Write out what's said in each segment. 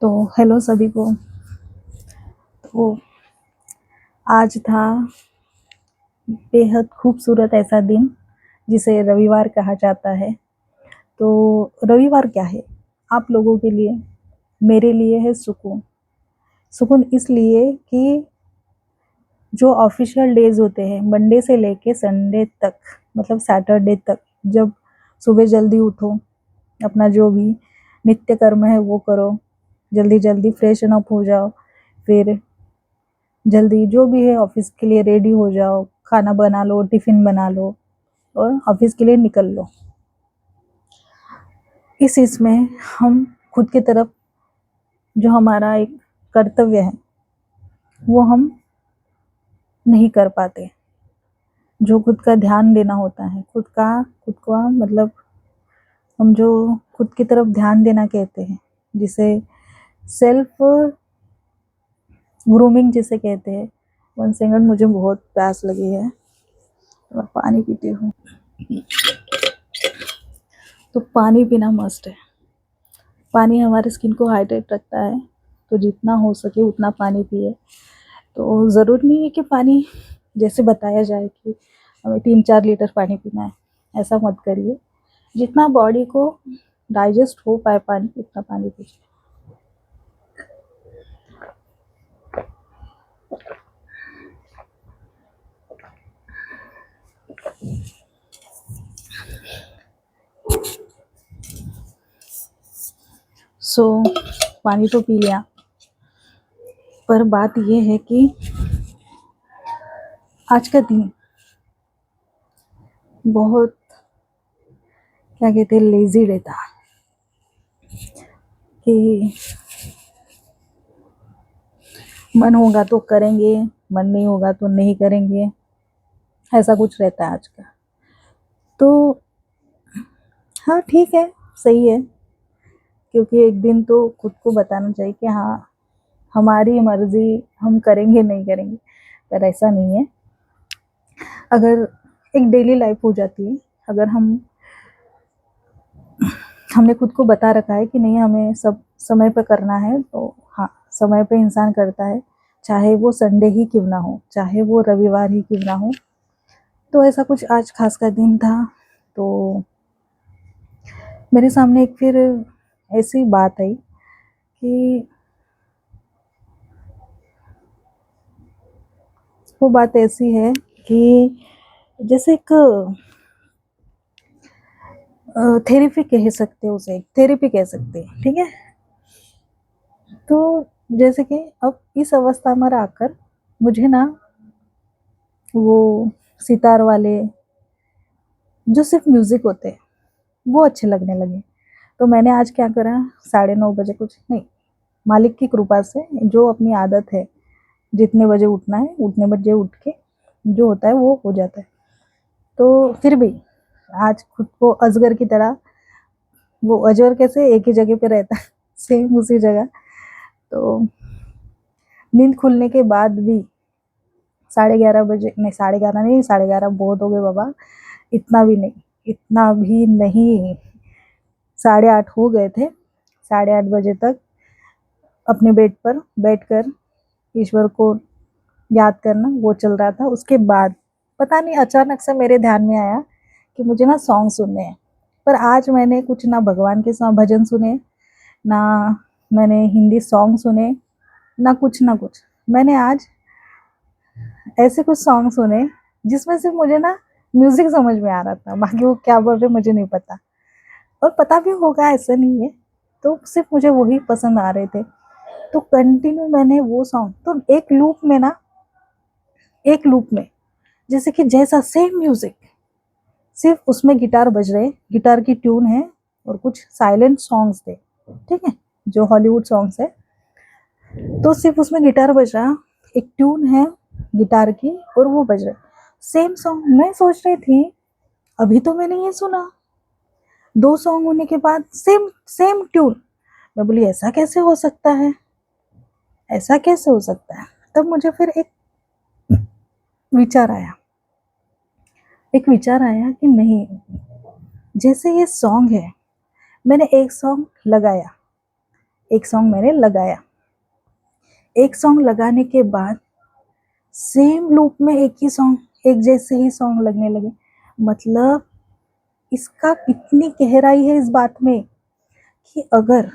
तो हेलो सभी को। तो आज था बेहद खूबसूरत ऐसा दिन जिसे रविवार कहा जाता है। तो रविवार क्या है आप लोगों के लिए? मेरे लिए है सुकून। सुकून इसलिए कि जो ऑफिशियल डेज होते हैं मंडे से लेके संडे तक, मतलब सैटरडे तक, जब सुबह जल्दी उठो, अपना जो भी नित्य कर्म है वो करो, जल्दी जल्दी फ्रेशन अप हो जाओ, फिर जल्दी जो भी है ऑफिस के लिए रेडी हो जाओ, खाना बना लो, टिफिन बना लो और ऑफिस के लिए निकल लो। इस इसमें हम खुद की तरफ जो हमारा एक कर्तव्य है वो हम नहीं कर पाते। जो खुद का ध्यान देना होता है, खुद का मतलब हम जो खुद की तरफ ध्यान देना कहते हैं, जिसे सेल्फ ग्रूमिंग जिसे कहते हैं। 1 सेकंड, मुझे बहुत प्यास लगी है और पानी पीती हूँ। तो पानी पीना मस्ट है। पानी हमारे स्किन को हाइड्रेट रखता है, तो जितना हो सके उतना पानी पिए। तो ज़रूर नहीं है कि पानी जैसे बताया जाए कि हमें 3-4 लीटर पानी पीना है, ऐसा मत करिए। जितना बॉडी को डाइजेस्ट हो पाए पानी, उतना पानी पीजिए। सो पानी तो पी लिया, पर बात ये है कि आज का दिन बहुत, क्या कहते हैं, लेजी रहता कि मन होगा तो करेंगे, मन नहीं होगा तो नहीं करेंगे, ऐसा कुछ रहता है आज का। तो हाँ ठीक है, सही है, क्योंकि एक दिन तो खुद को बताना चाहिए कि हाँ हमारी मर्जी, हम करेंगे नहीं करेंगे। पर ऐसा नहीं है। अगर एक डेली लाइफ हो जाती है, अगर हमने खुद को बता रखा है कि नहीं हमें सब समय पे करना है, तो हाँ समय पे इंसान करता है, चाहे वो संडे ही क्यों ना हो, चाहे वो रविवार ही क्यों ना हो। तो ऐसा कुछ आज खास का दिन था, तो मेरे सामने एक फिर ऐसी बात आई कि वो बात ऐसी है कि जैसे एक थेरेपी कह सकते हैं, उसे थेरेपी कह सकते हैं, ठीक है। तो जैसे कि अब इस अवस्था में आकर मुझे ना वो सितार वाले जो सिर्फ म्यूजिक होते हैं वो अच्छे लगने लगे। तो मैंने आज क्या करा, 9:30 बजे, कुछ नहीं, मालिक की कृपा से जो अपनी आदत है, जितने बजे उठना है उतने बजे उठ के जो होता है वो हो जाता है। तो फिर भी आज खुद को अजगर की तरह, वो अजगर कैसे एक ही जगह पे रहता है सेम उसी जगह। तो नींद खुलने के बाद भी 11:30 बजे, नहीं 11:30 नहीं, 11:30 बहुत हो गए बाबा, इतना भी नहीं, इतना भी नहीं, 8:30 हो गए थे। 8:30 बजे तक अपने बेड पर बैठकर ईश्वर को याद करना वो चल रहा था। उसके बाद पता नहीं अचानक से मेरे ध्यान में आया कि मुझे ना सॉन्ग सुनने हैं। पर आज मैंने कुछ ना भगवान के भजन सुने, ना मैंने हिंदी सॉन्ग सुने, ना कुछ। मैंने आज ऐसे कुछ सॉन्ग सुने जिसमें से मुझे ना म्यूजिक समझ में आ रहा था, बाकी वो क्या बोल रहे मुझे नहीं पता, और पता भी होगा ऐसा नहीं है। तो सिर्फ मुझे वही पसंद आ रहे थे, तो कंटिन्यू मैंने वो सॉन्ग, तो एक लूप में जैसे कि जैसा सेम म्यूजिक, सिर्फ उसमें गिटार बज रहे, गिटार की ट्यून है, और कुछ साइलेंट सॉन्ग्स थे, ठीक है, जो हॉलीवुड सॉन्ग्स है। तो सिर्फ उसमें गिटार बज रहा, एक ट्यून है गिटार की और वो बज रहा सेम सॉन्ग। मैं सोच रही थी अभी तो मैंने ये सुना, 2 सॉन्ग होने के बाद सेम सेम ट्यून। मैं बोली ऐसा कैसे हो सकता है, ऐसा कैसे हो सकता है। तब मुझे फिर विचार आया एक विचार आया कि नहीं, जैसे ये सॉन्ग है, मैंने एक सॉन्ग लगाया, एक सॉन्ग मैंने लगाया, एक सॉन्ग लगाने के बाद सेम लूप में एक ही सॉन्ग, एक जैसे ही सॉन्ग लगने लगे। मतलब इसका कितनी गहराई है इस बात में कि अगर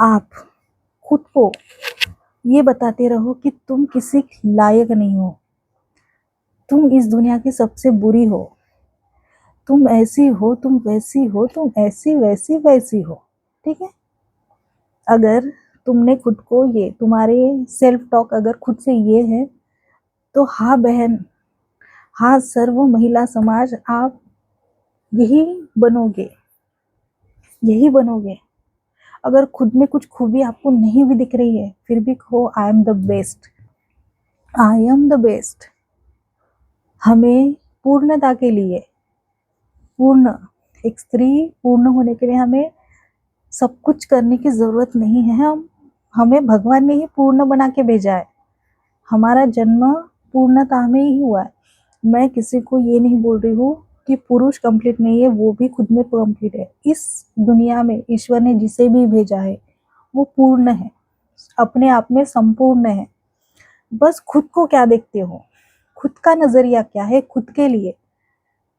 आप खुद को ये बताते रहो कि तुम किसी लायक नहीं हो, तुम इस दुनिया की सबसे बुरी हो, तुम ऐसी हो, तुम वैसी हो, तुम ऐसी वैसी वैसी हो, ठीक है। अगर तुमने खुद को, ये तुम्हारे सेल्फ टॉक अगर खुद से ये है, तो हाँ बहन, हाँ सर्व महिला समाज, आप यही बनोगे, यही बनोगे। अगर खुद में कुछ खूबी आपको नहीं भी दिख रही है, फिर भी कहो I am the best, I am the best. हमें पूर्णता के लिए, पूर्ण, एक स्त्री पूर्ण होने के लिए हमें सब कुछ करने की जरूरत नहीं है। हमें भगवान ने ही पूर्ण बना के भेजा है। हमारा जन्म पूर्णता में ही हुआ है। मैं किसी को ये नहीं बोल रही हूँ कि पुरुष कंप्लीट नहीं है, वो भी खुद में कंप्लीट है। इस दुनिया में ईश्वर ने जिसे भी भेजा है वो पूर्ण है, अपने आप में संपूर्ण है। बस खुद को क्या देखते हो, खुद का नजरिया क्या है खुद के लिए,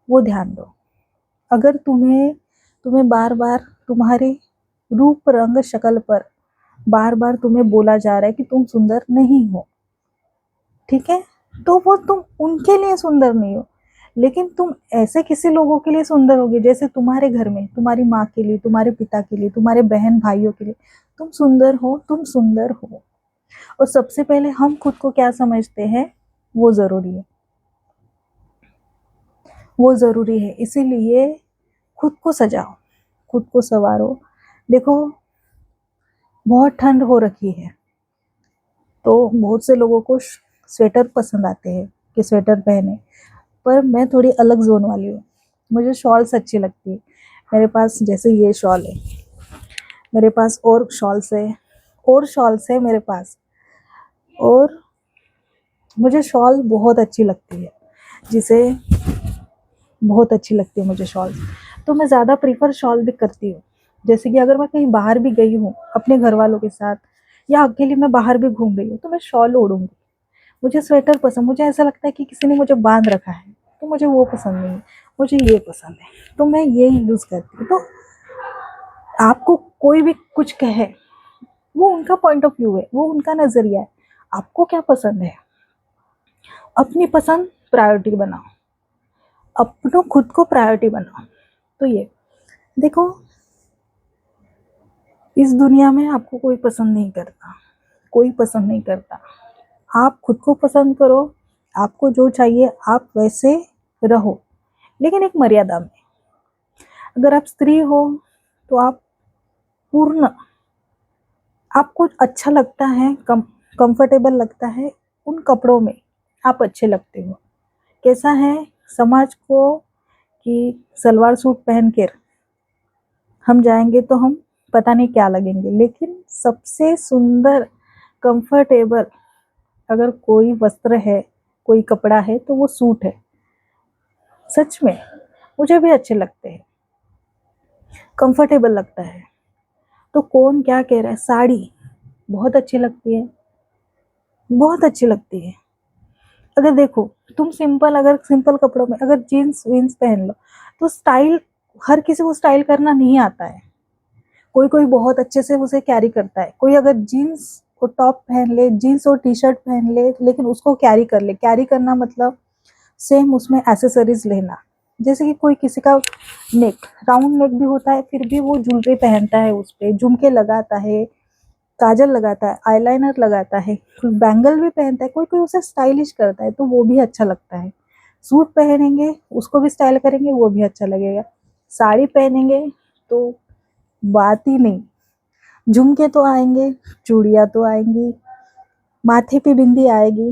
वो ध्यान दो। अगर तुम्हें बार बार तुम्हारे रूप रंग शक्ल पर बार बार तुम्हें बोला जा रहा है कि तुम सुंदर नहीं हो, ठीक है, तो वो तुम उनके लिए सुंदर नहीं हो, लेकिन तुम ऐसे किसी लोगों के लिए सुंदर होगे, जैसे तुम्हारे घर में तुम्हारी माँ के लिए, तुम्हारे पिता के लिए, तुम्हारे बहन भाइयों के लिए तुम सुंदर हो, तुम सुंदर हो। और सबसे पहले हम खुद को क्या समझते हैं, वो जरूरी है, वो जरूरी है। इसीलिए खुद को सजाओ, खुद को संवारो। देखो बहुत ठंड हो रखी है, तो बहुत से लोगों को स्वेटर पसंद आते हैं कि स्वेटर पहने, पर मैं थोड़ी अलग जोन वाली हूँ। मुझे शॉल्स अच्छी लगती है। मेरे पास जैसे ये शॉल है, मेरे पास और शॉल्स है, और शॉल्स है मेरे पास, और मुझे शॉल बहुत अच्छी लगती है, जिसे बहुत अच्छी लगती है मुझे शॉल, तो मैं ज़्यादा प्रीफर शॉल भी करती हूँ। जैसे कि अगर मैं कहीं बाहर भी गई हूँ अपने घर वालों के साथ, या अकेले मैं बाहर भी घूम रही हूँ, तो मैं शॉल ओढ़ूंगी। मुझे स्वेटर पसंद, मुझे ऐसा लगता है कि किसी ने मुझे बांध रखा है, तो मुझे वो पसंद नहीं है, मुझे ये पसंद है, तो मैं ये यूज़ करती हूँ। तो आपको कोई भी कुछ कहे, वो उनका पॉइंट ऑफ व्यू है, वो उनका नज़रिया है। आपको क्या पसंद है, अपनी पसंद प्रायोरिटी बनाओ, अपनों खुद को प्रायोरिटी बनाओ। तो ये देखो, इस दुनिया में आपको कोई पसंद नहीं करता, कोई पसंद नहीं करता। आप खुद को पसंद करो, आपको जो चाहिए आप वैसे रहो, लेकिन एक मर्यादा में। अगर आप स्त्री हो तो आप पूर्ण, आपको अच्छा लगता है, कंफर्टेबल लगता है उन कपड़ों में, आप अच्छे लगते हो। कैसा है समाज को कि सलवार सूट पहन कर हम जाएंगे तो हम पता नहीं क्या लगेंगे, लेकिन सबसे सुंदर कंफर्टेबल अगर कोई वस्त्र है, कोई कपड़ा है, तो वो सूट है। सच में मुझे भी अच्छे लगते हैं, कंफर्टेबल लगता है। तो कौन क्या कह रहा है, साड़ी बहुत अच्छी लगती है, बहुत अच्छी लगती है। अगर देखो तुम सिंपल, अगर सिंपल कपड़ों में अगर जीन्स वीन्स पहन लो, तो स्टाइल, हर किसी को स्टाइल करना नहीं आता है। कोई कोई बहुत अच्छे से उसे कैरी करता है। कोई अगर जीन्स को टॉप पहन ले, जीन्स और टी शर्ट पहन ले, लेकिन उसको कैरी कर ले। कैरी करना मतलब सेम उसमें एसेसरीज लेना। जैसे कि कोई किसी का नेक राउंड नेक भी होता है, फिर भी वो ज्वेलरी पहनता है, उस पर झुमके लगाता है, काजल लगाता है, आईलाइनर लगाता है, कोई बैंगल भी पहनता है, कोई कोई उसे स्टाइलिश करता है, तो वो भी अच्छा लगता है। सूट पहनेंगे उसको भी स्टाइल करेंगे, वो भी अच्छा लगेगा। साड़ी पहनेंगे तो बात ही नहीं, झुमके तो आएंगे, चूड़ियाँ तो आएंगी, माथे पे बिंदी आएगी,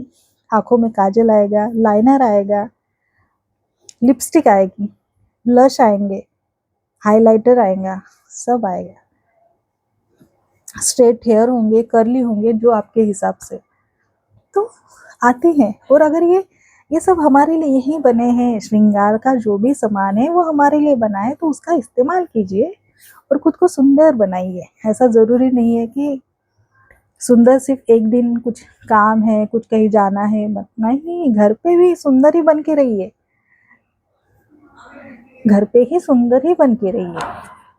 आंखों में काजल आएगा, लाइनर आएगा, लिपस्टिक आएगी, ब्लश आएंगे, हाइलाइटर आएगा, सब आएगा। स्ट्रेट हेयर होंगे, कर्ली होंगे, जो आपके हिसाब से तो आते हैं। और अगर ये सब हमारे लिए ही बने हैं, श्रृंगार का जो भी सामान है वो हमारे लिए बना है, तो उसका इस्तेमाल कीजिए। और खुद को सुंदर बनाइए। ऐसा ज़रूरी नहीं है कि सुंदर सिर्फ एक दिन कुछ काम है, कुछ कहीं जाना है, नहीं, घर पे भी सुंदर ही बन के रहिए, घर पे ही सुंदर ही बन के रहिए।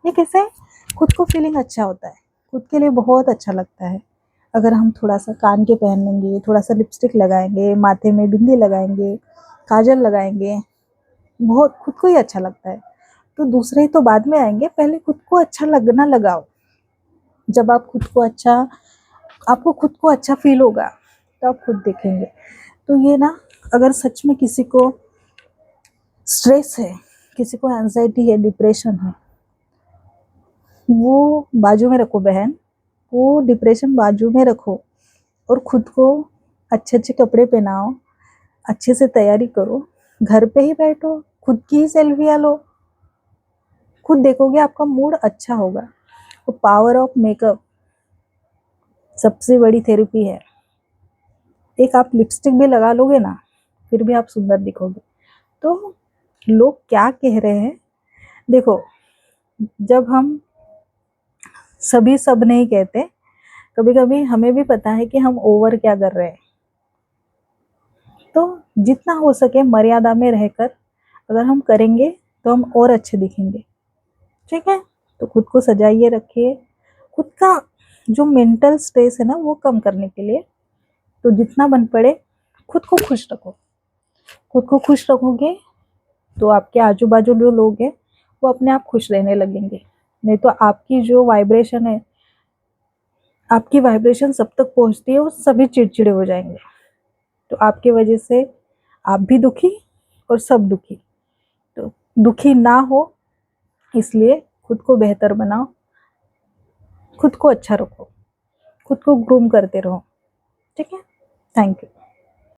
ये कैसे खुद को फीलिंग अच्छा होता है, खुद के लिए बहुत अच्छा लगता है। अगर हम थोड़ा सा कान के पहनेंगे, थोड़ा सा लिपस्टिक लगाएंगे, माथे में बिंदी लगाएंगे, काजल लगाएंगे, बहुत खुद को ही अच्छा लगता है। तो दूसरे तो बाद में आएंगे, पहले खुद को अच्छा लगना लगाओ। जब आप खुद को अच्छा, आपको खुद को अच्छा फील होगा तो आप खुद देखेंगे। तो ये ना, अगर सच में किसी को स्ट्रेस है, किसी को एंजाइटी है, डिप्रेशन है, वो बाजू में रखो बहन, वो डिप्रेशन बाजू में रखो और खुद को अच्छे अच्छे कपड़े पहनाओ, अच्छे से तैयारी करो, घर पे ही बैठो, खुद की ही सेल्फियाँ लो, खुद देखोगे आपका मूड अच्छा होगा। तो पावर ऑफ मेकअप सबसे बड़ी थेरेपी है। एक आप लिपस्टिक भी लगा लोगे ना, फिर भी आप सुंदर दिखोगे। तो लोग क्या कह रहे हैं, देखो, जब हम सभी सब नहीं कहते, कभी कभी हमें भी पता है कि हम ओवर क्या कर रहे हैं। तो जितना हो सके मर्यादा में रहकर अगर हम करेंगे तो हम और अच्छे दिखेंगे। ठीक है, तो खुद को सजाइए, रखिए। खुद का जो मेंटल स्ट्रेस है ना, वो कम करने के लिए तो जितना बन पड़े खुद को खुश रखो। खुद को खुश रखोगे तो आपके आजू बाजू जो लोग हैं वो अपने आप खुश रहने लगेंगे। नहीं तो आपकी जो वाइब्रेशन है, आपकी वाइब्रेशन सब तक पहुंचती है, वो सभी चिड़चिड़े हो जाएंगे। तो आपकी वजह से आप भी दुखी और सब दुखी। तो दुखी ना हो, इसलिए खुद को बेहतर बनाओ, खुद को अच्छा रखो, खुद को ग्रूम करते रहो। ठीक है, थैंक यू।